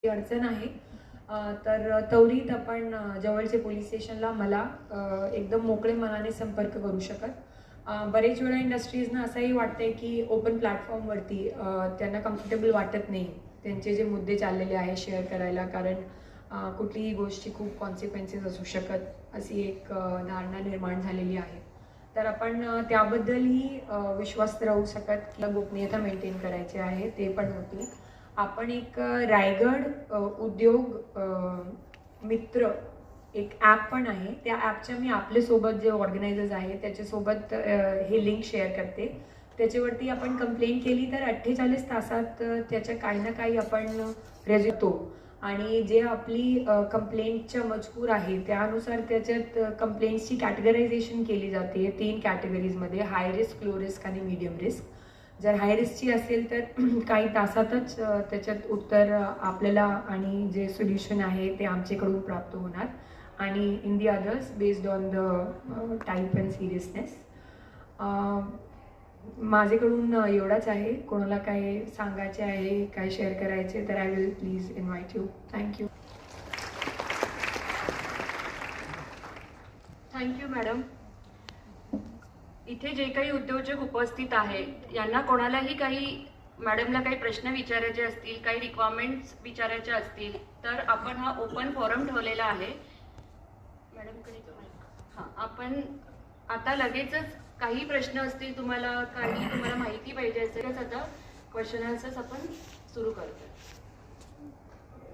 अडचण आहे तर त्वरित आपण जवळचे पोलीस स्टेशनला मला एकदम मोकळे मनाने संपर्क करू शकत। बरेच वेळा इंडस्ट्रीजना असंही वाटतंय की ओपन प्लॅटफॉर्मवरती त्यांना कम्फर्टेबल वाटत नाही त्यांचे जे मुद्दे चाललेले आहे शेअर करायला, कारण कुठलीही गोष्टी खूप कॉन्सिक्वेन्सेस असू शकत अशी एक धारणा निर्माण झालेली आहे। तर आपण त्याबद्दलही विश्वास राहू शकत की गोपनीयता मेंटेन करायची आहे, ते पण होती। आपण एक रायगड उद्योग मित्र एक ॲप पण आहे, त्या ॲपच्या मी आपल्यासोबत जे ऑर्गनायझर्स आहे त्याच्यासोबत हे लिंक शेअर करते। त्याच्यावरती आपण कंप्लेंट केली तर 48 तासात त्याच्या काही ना काही आपण रेजतो आणि जे आपली कंप्लेंटच्या मजकूर आहे त्यानुसार त्याच्यात कंप्लेंट्सची कॅटेगरायझेशन केली जाते 3 कॅटेगरीजमध्ये, हाय रिस्क, लो रिस्क आणि मीडियम रिस्क। जर हाय रिस्कची असेल तर काही तासातच त्याच्यात उत्तर आपल्याला आणि जे सोल्युशन आहे ते आमच्याकडून प्राप्त होणार आणि in the others based on the type and seriousness. माझ्याकडून एवढाच आहे। कोणाला काय सांगायचे आहे, काय शेअर करायचे तर I will please invite you. Thank you. Thank you madam. इथे जे काही उद्योजक उपस्थित आहेत यांना कोणालाही काही मॅडमला काही प्रश्न विचारायचे असतील, काही रिक्वायरमेंट्स विचारायचे असतील तर आपण हा ओपन फॉरम ठेवलेला आहे। मॅडमकडे हां, आपण आता लगेचच काही प्रश्न असतील तुम्हाला, काही तुम्हाला माहिती पाहिजे असेल तर आता क्वेश्चन आन्सर्स आपण सुरू करतो।